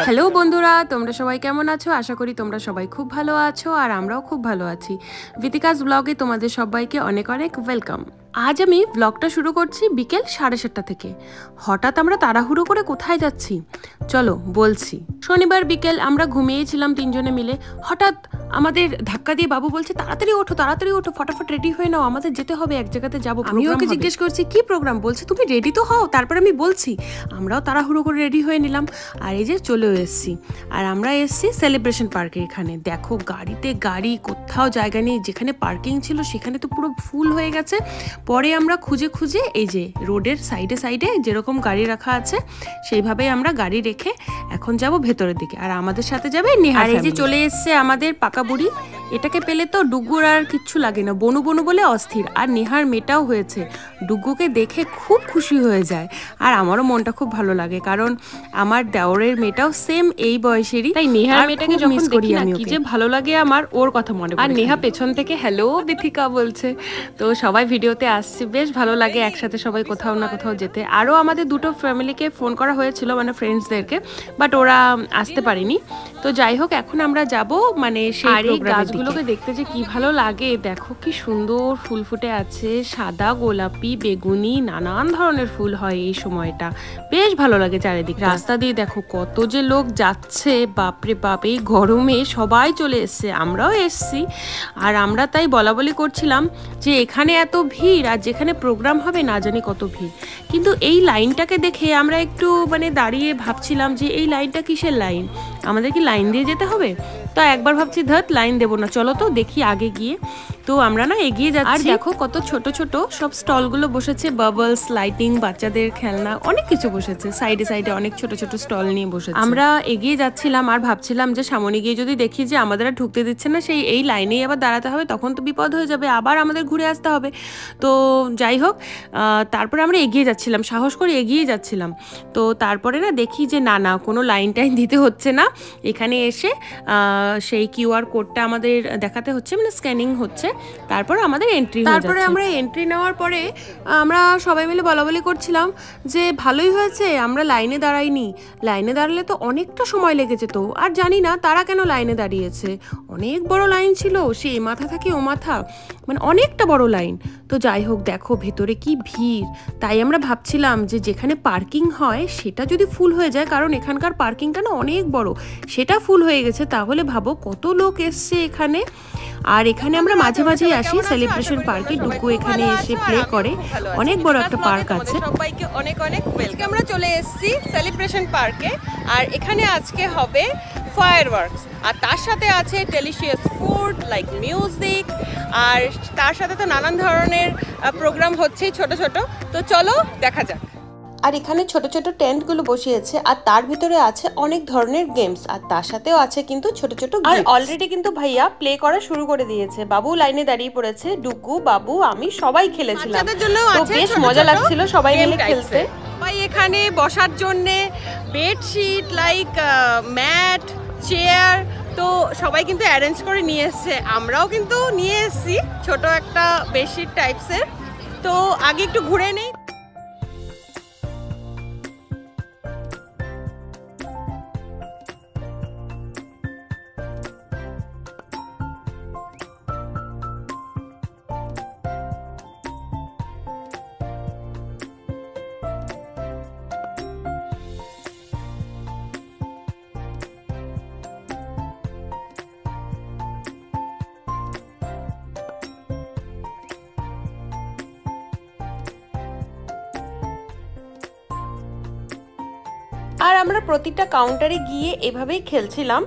Hello বন্ধুরা, তোমরা সবাই কেমন আছো? আশা করি তোমরা সবাই খুব ভালো আছো আর আমরাও খুব ভালো আছি। ভিতিকাস ব্লগে তোমাদের সবাইকে অনেক অনেক ওয়েলকাম। আজ আমি ব্লগটা শুরু করছি বিকেল 7:30 থেকে। হঠাৎ আমরা তাড়াহুড়ো করে কোথায় যাচ্ছি চলো বলছি। শনিবার বিকেল আমরা ঘুমিয়েছিলাম তিনজনে মিলে। হঠাৎ আমাদের ধাক্কা দিয়ে বাবু বলছে, তাড়াতাড়ি ওঠো, ফটাফট রেডি হয়ে নাও, আমাদের যেতে হবে, এক জায়গাতে যাবো। আমি ওকে জিজ্ঞেস করছি কি প্রোগ্রাম? বলছে তুমি রেডি তো হও, তারপর আমি বলছি। আমরাও তাড়াহুড়ো করে রেডি হয়ে নিলাম আর এই যে চলেও এসছি। আর আমরা এসছি সেলিব্রেশন পার্কে। এখানে দেখো গাড়িতে গাড়ি, কোথাও জায়গা নেই। যেখানে পার্কিং ছিল সেখানে তো পুরো ফুল হয়ে গেছে। পরে আমরা খুঁজে খুঁজে এই যে রোডের সাইডে সাইডে যেরকম গাড়ি রাখা আছে সেইভাবেই আমরা গাড়ি রেখে এখন যাব ভেতরের দিকে। আর আমাদের সাথে যাবে নেহা। আর এই যে চলে এসছে আমাদের পাকা বুড়ি। এটাকে পেলে তো ডুগুর আর কিচ্ছু লাগে না, বনু বনু বলে অস্থির। আর নেহার মেয়েটাও হয়েছে, ডুগুকে দেখে খুব খুশি হয়ে যায়। আর আমারও মনটা খুব ভালো লাগে, কারণ আমার দেওরের মেয়েটাও সেম এই বয়সেরই। তাই নেহার মেয়েটাকে যখন দেখি না কি যে ভালো লাগে আমার, ওর কথা মনে পড়ে। আর নেহা পেছন থেকে হ্যালো বিথিকা বলছে। তো সবাই ভিডিওতে আসছে, বেশ ভালো লাগে একসাথে সবাই কোথাও না কোথাও যেতে। আরও আমাদের দুটো ফ্যামিলিকে ফোন করা হয়েছিল, মানে ফ্রেন্ডসদেরকে, বাট ওরা আসতে পারেনি। তো যাই হোক, এখন আমরা যাব মানে সেই গাছগুলোকে দেখতে যে কি ভালো লাগে। দেখো কি সুন্দর ফুল ফুটে আছে, সাদা, গোলাপি, বেগুনি, নানান ধরনের ফুল হয় এই সময়টা। বেশ ভালো লাগে চারিদিক। রাস্তা দিয়ে দেখো কত যে লোক যাচ্ছে, বাপরে বাপ। এই গরমে সবাই চলে এসছে, আমরাও এসছি। আর আমরা তাই বলা বলি করছিলাম যে এখানে এত ভিড়, আর যেখানে প্রোগ্রাম হবে না জানি কত ভিড়। কিন্তু এই লাইনটাকে দেখে আমরা একটু মানে দাঁড়িয়ে ভাবছিলাম যে এই লাইনটা কিসের লাইন, আমাদের কি লাইন দিয়ে যেতে হবে? তো একবার ভাবছি ধত লাইন দেবো না, চলো তো দেখি আগে গিয়ে। তো আমরা না এগিয়ে যাচ্ছি। আর দেখো কত ছোট ছোট সব স্টলগুলো বসেছে, বাবলস, লাইটিং, বাচ্চাদের খেলনা, অনেক কিছু বসেছে। সাইডে সাইডে অনেক ছোট ছোট স্টল নিয়ে বসেছে। আমরা এগিয়ে যাচ্ছিলাম আর ভাবছিলাম যে সামনে গিয়ে যদি দেখি যে আমাদের আর ঢুকতে দিচ্ছে না, সেই এই লাইনেই আবার দাঁড়াতে হবে, তখন তো বিপদ হয়ে যাবে, আবার আমাদের ঘুরে আসতে হবে। তো যাই হোক, তারপরে আমরা এগিয়ে যাচ্ছিলাম, সাহস করে এগিয়ে যাচ্ছিলাম। তো তারপরে না দেখি যে না না, কোনো লাইন টাইন দিতে হচ্ছে না। এখানে এসে সেই কিউআর কোডটা আমাদের দেখাতে হচ্ছে, মানে স্ক্যানিং হচ্ছে, তারপর আমাদের এন্ট্রি হয়ে যাচ্ছে। তারপরে আমরা এন্ট্রি নেওয়ার পরে আমরা সবাই মিলে বলা বলি করছিলাম যে ভালোই হয়েছে আমরা লাইনে দাঁড়াইনি, লাইনে দাঁড়ালে তো অনেকটা সময় লেগে যেত। আর জানি না তারা কেন লাইনে দাঁড়িয়েছে, অনেক বড় লাইন ছিল, সে এ মাথা থেকে ও মাথা, মানে অনেকটা বড় লাইন। তো যাই হোক, দেখো ভেতরে কি ভিড়। তাই আমরা ভাবছিলাম যে যেখানে পার্কিং হয় সেটা যদি ফুল হয়ে যায়, কারণ এখানকার পার্কিংটা না অনেক বড়, সেটা ফুল হয়ে গেছে, তাহলে ভাবো কত লোক এসছে এখানে। আর এখানে আমরা মাঝে মাঝেই আসি সেলিব্রেশন পার্কে, ডুগু এখানে এসে প্লে করে, অনেক বড় একটা পার্ক আছে। সবাইকে অনেক অনেক ওয়েলকাম। আমরা চলে এসেছি সেলিব্রেশন পার্কে, আর এখানে আজকে হবে ফায়ারওয়ার্কস, আর তার সাথে আছে ডেলিশিয়াস ফুড লাইক মিউজিক, আর তার সাথে তো নানান ধরনের প্রোগ্রাম হচ্ছে ছোট ছোট। তো চলো দেখা যাক। আর এখানে ছোট ছোট টেন্টগুলো বসিয়েছে, আর তার ভিতরে আছে অনেক ধরনের গেমস, আর তার সাথেও আছে কিন্তু ছোট ছোট। আর অলরেডি কিন্তু ভাইয়া প্লে করা শুরু করে দিয়েছে, বাবু লাইনে দাঁড়িয়ে পড়েছে, ডুগু, বাবু, আমি সবাই খেলেছিলাম, তো বেশ মজা লাগছিল সবাই মিলে খেলতে। ভাই এখানে বসার জন্য বেডশিট লাইক ম্যাট, চেয়ার, তো সবাই কিন্তু অ্যারেঞ্জ করে নিয়ে এসছে। আমরাও কিন্তু নিয়ে এসেছি ছোট একটা বেডশিট টাইপসের। তো আগে একটু ঘুরে নেই। আর আমরা প্রতিটা কাউন্টারে গিয়ে এভাবেই খেলছিলাম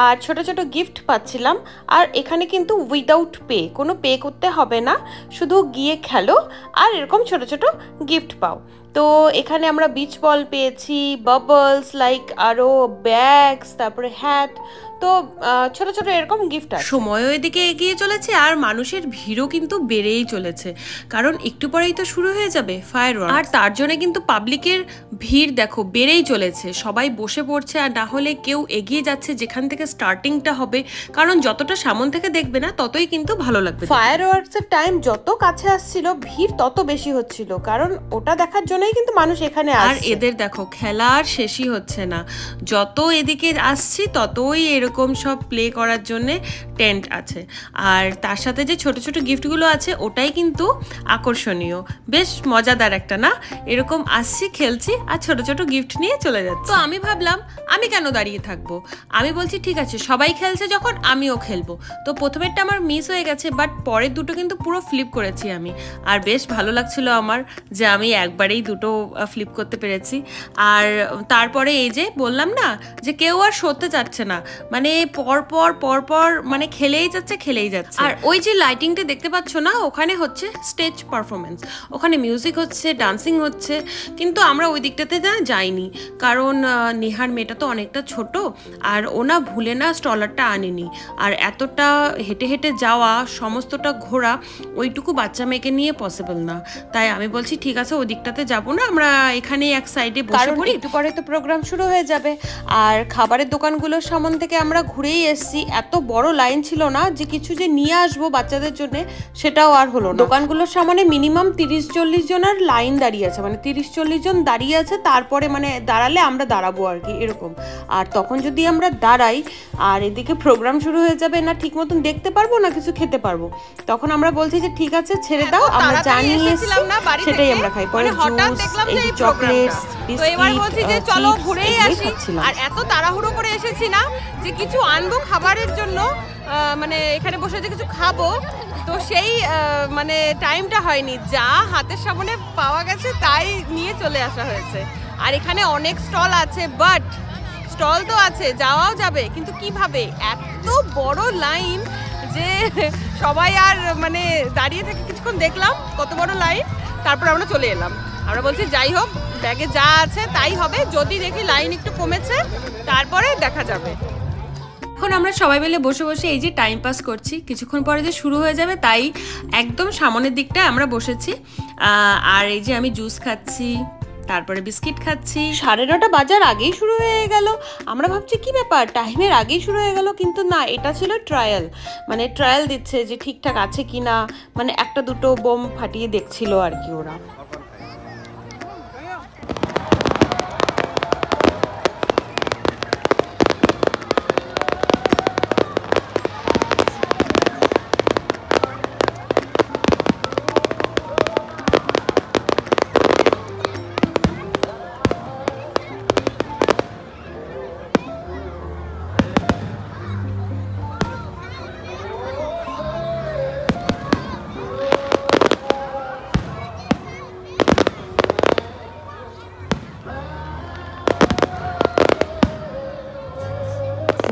আর ছোট ছোট গিফট পাচ্ছিলাম। আর এখানে কিন্তু উইদাউট পে, কোনো পে করতে হবে না, শুধু গিয়ে খেলো আর এরকম ছোট ছোট গিফট পাও। তো এখানে আমরা বিচ বল পেয়েছি, বাবলস লাইক, আরও ব্যাগস, তারপরে হ্যাট, তো ছোট ছোট এরকম গিফট আছে। সময়ও এদিকে এগিয়ে চলেছে আর মানুষের ভিড়ও কিন্তু বেড়েই চলেছে, কারণ একটু পরেই তো শুরু হয়ে যাবে ফায়ারওয়ার্কস। আর তার জন্য কিন্তু পাবলিকের ভিড় দেখো বেড়েই চলেছে, সবাই বসে পড়ছে আর না হলে কেউ এগিয়ে যাচ্ছে যেখান থেকে স্টার্টিংটা হবে, কারণ যতটা সামন থেকে দেখবে না ততই কিন্তু ভালো লাগবে। ফায়ারওয়ার্কসের টাইম যত কাছে আসছিল ভিড় তত বেশি হচ্ছিল, কারণ ওটা দেখার জন্যই কিন্তু মানুষ এখানে আসে। আর এদের দেখো খেলা আর শেষই হচ্ছে না, যত এদিকে আসছি ততই এরকম সব প্লে করার জন্যে টেন্ট আছে, আর তার সাথে যে ছোট ছোট গিফটগুলো আছে ওটাই কিন্তু আকর্ষণীয়, বেশ মজাদার একটা না, এরকম আসছি খেলছি আর ছোট ছোট গিফট নিয়ে চলে যাচ্ছে। তো আমি ভাবলাম আমি কেন দাঁড়িয়ে থাকবো, আমি বলছি ঠিক আছে সবাই খেলছে যখন আমিও খেলবো। তো প্রথমেরটা আমার মিস হয়ে গেছে, বাট পরের দুটো কিন্তু পুরো ফ্লিপ করেছি আমি, আর বেশ ভালো লাগছিল আমার যে আমি একবারেই দুটো ফ্লিপ করতে পেরেছি। আর তারপরে এই যে বললাম না যে কেউ আর সরতে চাচ্ছে না, মানে পরপর মানে খেলেই যাচ্ছে। আর ওই যে লাইটিংটা দেখতে পাচ্ছ না, ওখানে হচ্ছে স্টেজ পারফরমেন্স, ওখানে মিউজিক হচ্ছে, ডান্সিং হচ্ছে, কিন্তু আমরা ওই দিকটাতে যাইনি, কারণ নেহার মেয়েটা তো অনেকটা ছোট আর ওনা ভুলে না স্টলারটা আনেনি, আর এতটা হেঁটে হেঁটে যাওয়া সমস্তটা ঘোরা ওইটুকু বাচ্চা মেয়েকে নিয়ে পসিবল না, তাই আমি বলছি ঠিক আছে ওই দিকটাতে যাবো না, আমরা এখানে এক সাইডে বসে পড়ি, একটু পরে তো প্রোগ্রাম শুরু হয়ে যাবে। আর খাবারের দোকানগুলোর সামন থেকে আমরা ঘুরেই এসেছি, এত বড় লাইন ছিল না যে কিছু যে নিয়ে আসবো বাচ্চাদের জন্য সেটাও আর হলো না। দোকানগুলোর সামনে মিনিমাম 30-40 জনের লাইন দাঁড়িয়ে আছে, মানে 30-40 জন দাঁড়িয়ে আছে, তারপরে মানে দাঁড়ালে আমরা দাঁড়াবো আর কি এরকম। আর তখন যদি আমরা দাঁড়াই আর এদিকে প্রোগ্রাম শুরু হয়ে যাবে, না ঠিক মতন দেখতে পারবো না কিছু খেতে পারবো, তখন আমরা বলছি যে ঠিক আছে ছেড়ে দাও, আমরা জানিয়ে এসেছিলাম না সেটাই আমরা খাই। পরে হঠাৎ দেখলাম যে এই চকলেটস, তো এবার বলছি যে চলো ঘুরেই আসি, আর এত তাড়াহুড়ো করে এসেছি না যে কিছু আনবো খাবারের জন্য, মানে এখানে বসে যে কিছু খাবো, তো সেই মানে টাইমটা হয়নি, যা হাতের সামনে পাওয়া গেছে তাই নিয়ে চলে আসা হয়েছে। আর এখানে অনেক স্টল আছে, বাট স্টল তো আছে যাওয়াও যাবে, কিন্তু কিভাবে এত বড় লাইন যে সবাই আর মানে দাঁড়িয়ে থেকে কিছুক্ষণ দেখলাম কত বড় লাইন, তারপর আমরা চলে এলাম। আমরা বলছি যাই হোক ব্যাগে যা আছে তাই হবে, যদি দেখি লাইন একটু কমেছে তারপরে দেখা যাবে। এখন আমরা সবাই মিলে বসে বসে এই যে টাইম পাস করছি, কিছুক্ষণ পরে যে শুরু হয়ে যাবে তাই একদম সামনের দিকটায় আমরা বসেছি। আর এই যে আমি জুস খাচ্ছি, তারপরে বিস্কিট খাচ্ছি। 9:30 বাজার আগেই শুরু হয়ে গেল, আমরা ভাবছি কি ব্যাপার টাইমের আগেই শুরু হয়ে গেল, কিন্তু না, এটা ছিল ট্রায়াল, মানে ট্রায়াল দিচ্ছে যে ঠিকঠাক আছে কিনা, মানে একটা দুটো বোম ফাটিয়ে দেখছিল আর কি ওরা।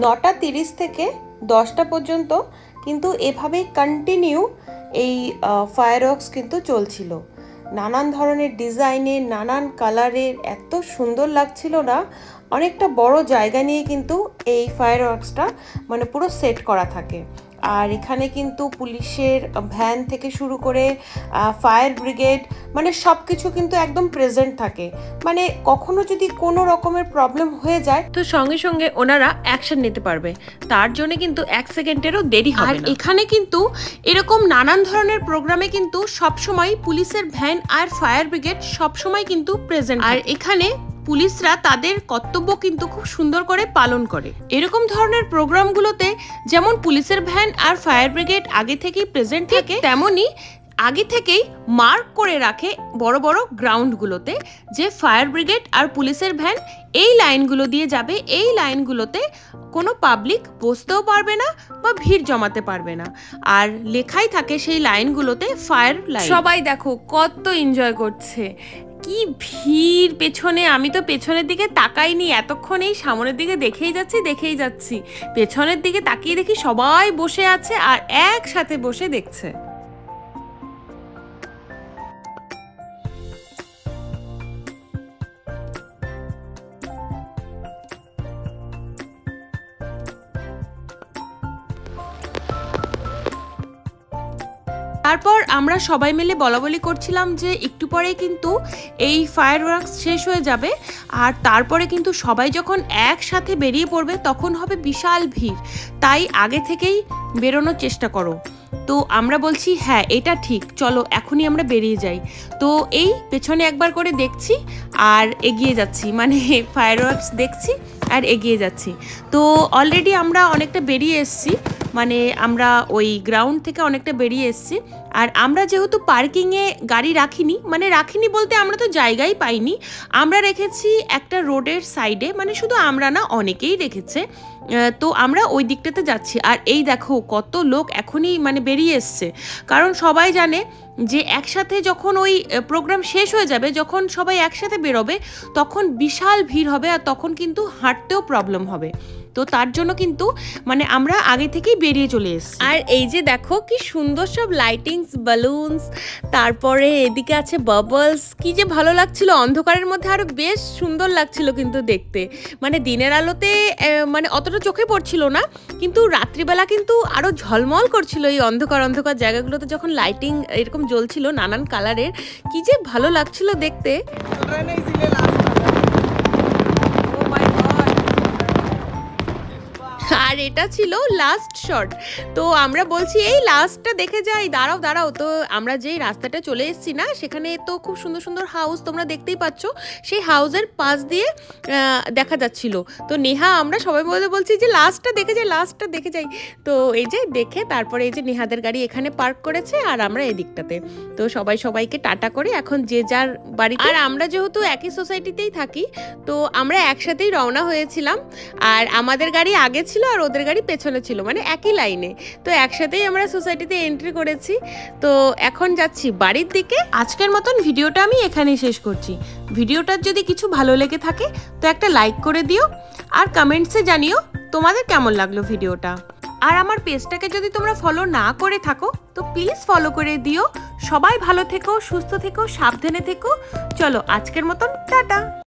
9:30 থেকে 10টা পর্যন্ত কিন্তু এভাবে কন্টিনিউ এই ফায়ারওয়ার্কস কিন্তু চলছিল, নানান ধরনের ডিজাইনের, নানান কালারের, এত সুন্দর লাগছিল না। অনেকটা বড় জায়গা নিয়ে কিন্তু এই ফায়ারওয়ার্কসটা মানে পুরো সেট করা থাকে। আর এখানে কিন্তু পুলিশের ভ্যান থেকে শুরু করে ফায়ার ব্রিগেড মানে সব কিছু কিন্তু একদম প্রেজেন্ট থাকে, মানে কখনো যদি কোনো রকমের প্রবলেম হয়ে যায় তো সঙ্গে সঙ্গে ওনারা অ্যাকশন নিতে পারবে, তার জন্য কিন্তু 1 সেকেন্ডেরও দেরি হবে না। আর এখানে কিন্তু এরকম নানান ধরনের প্রোগ্রামে কিন্তু সবসময় পুলিশের ভ্যান আর ফায়ার ব্রিগেড সবসময় কিন্তু প্রেজেন্ট, আর এখানে পুলিশরা তাদের কর্তব্য কিন্তু খুব সুন্দর করে পালন করে। এরকম ধরনের প্রোগ্রামগুলোতে যেমন পুলিশের ভ্যান আর ফায়ার ব্রিগেড আগে থেকেই প্রেজেন্ট থাকে, তেমনি আগে থেকেই মার্ক করে রাখে বড় বড় গ্রাউন্ডগুলোতে যে ফায়ার ব্রিগেড আর পুলিশের ভ্যান এই লাইনগুলো দিয়ে যাবে, এই লাইনগুলোতে কোনো পাবলিক বসতেও পারবে না বা ভিড় জমাতে পারবে না, আর লেখাই থাকে সেই লাইনগুলোতে ফায়ার লাইন। সবাই দেখো কত এনজয় করছে, কি ভিড় পেছনে, আমি তো পেছনের দিকে তাকাইনি এতক্ষণ, এই সামনের দিকে দেখেই যাচ্ছি, পেছনের দিকে তাকিয়ে দেখি সবাই বসে আছে আর একসাথে বসে দেখছে। তারপর আমরা সবাই মিলে বলাবলি করছিলাম যে একটু পরে কিন্তু এই ফায়ারওয়ার্কস শেষ হয়ে যাবে, আর তারপরে কিন্তু সবাই যখন একসাথে বেরিয়ে পড়বে তখন হবে বিশাল ভিড়, তাই আগে থেকেই বেরোনোর চেষ্টা করো। তো আমরা বলছি হ্যাঁ এটা ঠিক, চলো এখনই আমরা বেরিয়ে যাই। তো এই পেছনে একবার করে দেখছি আর এগিয়ে যাচ্ছি, মানে ফায়ারওয়ার্কস দেখছি আর এগিয়ে যাচ্ছি। তো অলরেডি আমরা অনেকটা বেরিয়ে এসেছি, মানে আমরা ওই গ্রাউন্ড থেকে অনেকটা বেরিয়ে এসেছি। আর আমরা যেহেতু পার্কিংয়ে গাড়ি রাখিনি, মানে রাখিনি বলতে আমরা তো জায়গাই পাইনি, আমরা রেখেছি একটা রোডের সাইডে, মানে শুধু আমরা না অনেকেই রেখেছে। তো আমরা ওই দিকটাতে যাচ্ছি। আর এই দেখো কত লোক এখনই মানে বেরিয়ে এসছে, কারণ সবাই জানে যে একসাথে যখন ওই প্রোগ্রাম শেষ হয়ে যাবে, যখন সবাই একসাথে বেরোবে তখন বিশাল ভিড় হবে, আর তখন কিন্তু হাঁটতেও প্রবলেম হবে। তো তার জন্য কিন্তু মানে আমরা আগে থেকেই বেরিয়ে চলে এসেছি। আর এই যে দেখো কি সুন্দর সব লাইটিংস, বালুনস, তারপরে এদিকে আছে বাবলস, কি যে ভালো লাগছিল, অন্ধকারের মধ্যে আরো বেশ সুন্দর লাগছিল কিন্তু দেখতে। মানে দিনের আলোতে মানে অতটা চোখে পড়ছিল না, কিন্তু রাত্রিবেলা কিন্তু আরো ঝলমল করছিল এই অন্ধকার অন্ধকার জায়গাগুলোতে যখন লাইটিং এরকম জ্বলছিল নানান কালারের, কি যে ভালো লাগছিল দেখতে। আর এটা ছিল লাস্ট শট। তো আমরা বলছি এই লাস্টটা দেখে যাই, দাঁড়াও দাঁড়াও। তো আমরা যেই রাস্তাটা চলে এসেছি না, সেখানে তো খুব সুন্দর সুন্দর হাউস তোমরা দেখতেই পাচ্ছ, সেই হাউসের পাশ দিয়ে দেখা যাচ্ছিল। তো নেহা আমরা সবাই বলছি যে লাস্টটা দেখে যাই, লাস্টটা দেখে যাই। তো এই যে দেখে তারপরে এই যে নেহাদের গাড়ি এখানে পার্ক করেছে আর আমরা এদিকটাতে। তো সবাই সবাইকে টাটা করে এখন যে যার বাড়ি। আর আমরা যেহেতু একই সোসাইটিতেই থাকি, তো আমরা একসাথেই রওনা হয়েছিলাম। আর আমাদের গাড়ি আগে ছিল আর ওদের গাড়ি পেছনে ছিল, মানে একই লাইনে। তো একসাথেই আমরা সোসাইটিতে এন্ট্রি করেছি। তো এখন যাচ্ছি বাড়ির দিকে। আজকের মতন ভিডিওটা আমি এখানেই শেষ করছি। ভিডিওটার যদি কিছু ভালো লেগে থাকে তো একটা লাইক করে দিও, আর কমেন্টসে জানিও তোমাদের কেমন লাগলো ভিডিওটা। আর আমার পেজটাকে যদি তোমরা ফলো না করে থাকো তো প্লিজ ফলো করে দিও। সবাই ভালো থেকো, সুস্থ থেকো, সাবধানে থেকো। চলো আজকের মতন টাটা।